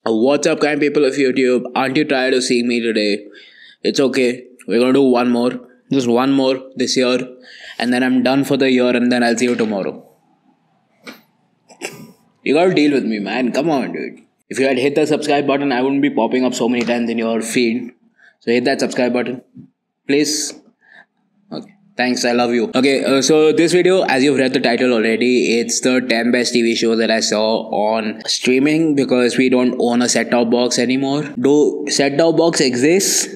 What's up, kind people of YouTube? Aren't you tired of seeing me today? It's okay. We're gonna do one more. Just one more this year. And then I'm done for the year and then I'll see you tomorrow. You gotta deal with me, man. Come on, dude. If you had hit the subscribe button, I wouldn't be popping up so many times in your feed. So hit that subscribe button. Please. Okay. Thanks, I love you. Okay, so this video, as you've read the title already, it's the 10 best TV shows that I saw on streaming because we don't own a set-top box anymore. Do set-top box exist?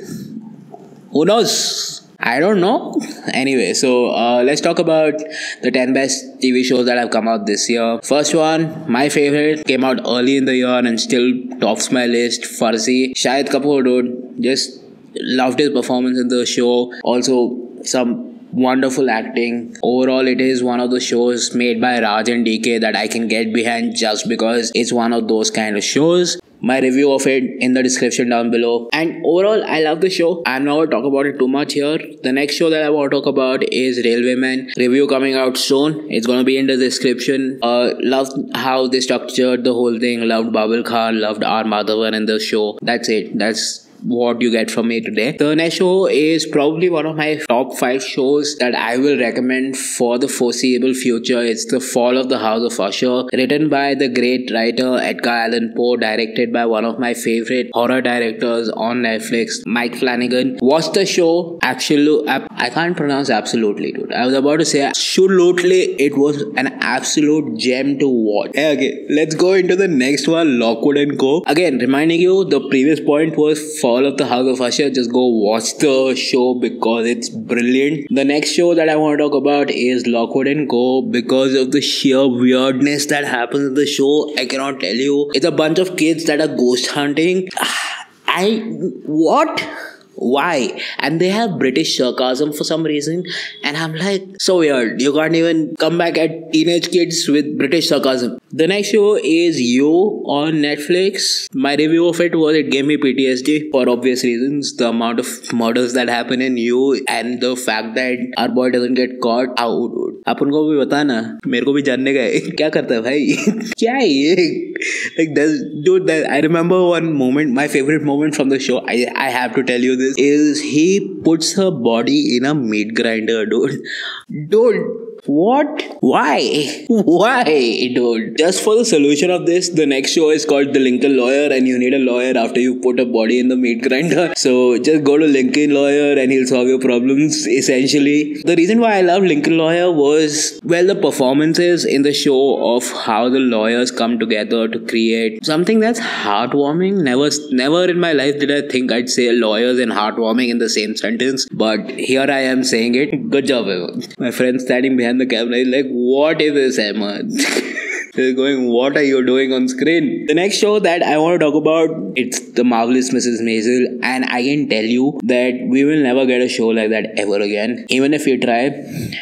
Who knows? I don't know. Anyway, so let's talk about the 10 best TV shows that have come out this year. First one, my favorite, came out early in the year and still tops my list, Farzi. Shahid Kapoor, dude, just loved his performance in the show. Also, some wonderful acting. Overall, it is one of the shows made by Raj and DK that I can get behind just because it's one of those kind of shows. My review of it in the description down below. And overall, I love the show. I'm not going to talk about it too much here. The next show that I want to talk about is Railwayman. Review coming out soon. It's going to be in the description. Loved how they structured the whole thing. Loved Babul Khan. Loved R. Madhavan in the show. That's it. That's what you get from me today. The next show is probably one of my top 5 shows that I will recommend for the foreseeable future. It's The Fall of the House of Usher, written by the great writer Edgar Allan Poe, directed by one of my favorite horror directors on Netflix, Mike Flanagan. Watch the show. I can't pronounce absolutely, dude. I was about to say absolutely. It was an absolute gem to watch. Okay, let's go into the next one, Lockwood and Co. Again, reminding you, the previous point was Fall of the House of Usher. Just go watch the show because it's brilliant. The next show that I want to talk about is Lockwood and Co. because of the sheer weirdness that happens in the show. I cannot tell you. It's a bunch of kids that are ghost hunting. What? Why? And they have British sarcasm for some reason, and I'm like, so weird. You can't even come back at teenage kids with British sarcasm. The next show is You on Netflix. My review of it was it gave me PTSD for obvious reasons. The amount of murders that happen in You and the fact that our boy doesn't get caught. How, dude? अपन को भी बता ना, मेरे को भी जानने का है. क्या करता है भाई? क्या है ये? Like dude, I remember one moment, my favorite moment from the show. I have to tell you this. Is he puts her body in a meat grinder, dude. What? Why? Dude? Just for the solution of this, the next show is called The Lincoln Lawyer, and you need a lawyer after you put a body in the meat grinder. So just go to Lincoln Lawyer and he'll solve your problems, essentially. The reason why I love Lincoln Lawyer was, well, the performances in the show of how the lawyers come together to create something that's heartwarming. Never in my life did I think I'd say lawyers and heartwarming in the same sentence, but here I am saying it. Good job, everyone. My friend standing behind the camera is like, what is this, Ahmad? They're going, what are you doing on screen? The next show that I want to talk about, it's The Marvelous Mrs Maisel, and I can tell you that we will never get a show like that ever again, even if we try.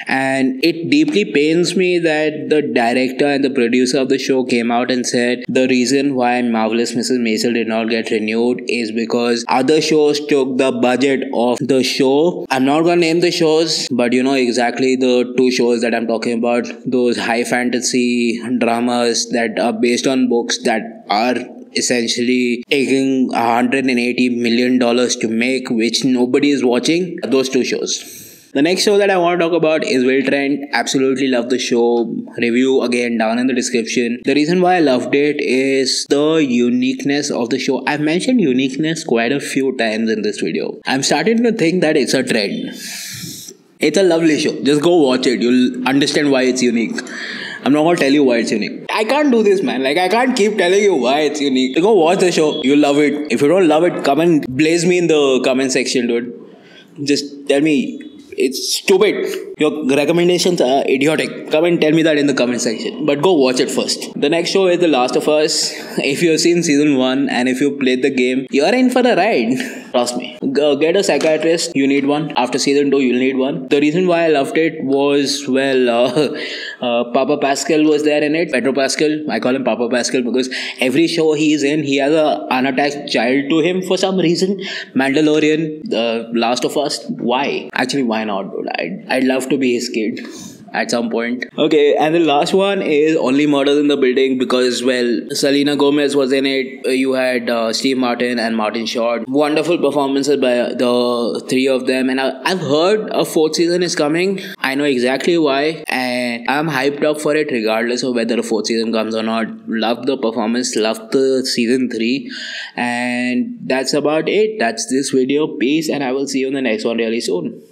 And it deeply pains me that the director and the producer of the show came out and said the reason why Marvelous Mrs Maisel did not get renewed is because other shows took the budget of the show. I'm not gonna name the shows, but you know exactly the 2 shows that I'm talking about. Those high fantasy dramas that are based on books that are essentially taking $180 million to make, which nobody is watching. Those 2 shows. The next show that I want to talk about is Trent. Absolutely love the show. Review again down in the description. The reason why I loved it is the uniqueness of the show. I've mentioned uniqueness quite a few times in this video. I'm starting to think that it's a trend. It's a lovely show. Just go watch it. You'll understand why it's unique. I'm not gonna tell you why it's unique. I can't do this, man. Like, I can't keep telling you why it's unique. Go watch the show. You'll love it. If you don't love it, come and blaze me in the comment section, dude. Just tell me it's stupid. Your recommendations are idiotic. Come and tell me that in the comment section. But go watch it first. The next show is The Last of Us. If you've seen season 1 and if you played the game, you're in for a ride. Trust me. Get a psychiatrist. You need one. After season 2, you'll need one. The reason why I loved it was, well, Papa Pascal was there in it. Pedro Pascal. I call him Papa Pascal because every show he's in, he has an unattached child to him for some reason. Mandalorian, The Last of Us. Why? Actually, why not, dude? I'd love to be his kid. at some point. Okay, and the last one is Only Murders in the Building because, well, Selena Gomez was in it. You had Steve Martin and Martin Short. Wonderful performances by the three of them. And I've heard a fourth season is coming. I know exactly why. And I'm hyped up for it regardless of whether a fourth season comes or not. Love the performance. Love the season 3. And that's about it. That's this video. Peace. And I will see you in the next one really soon.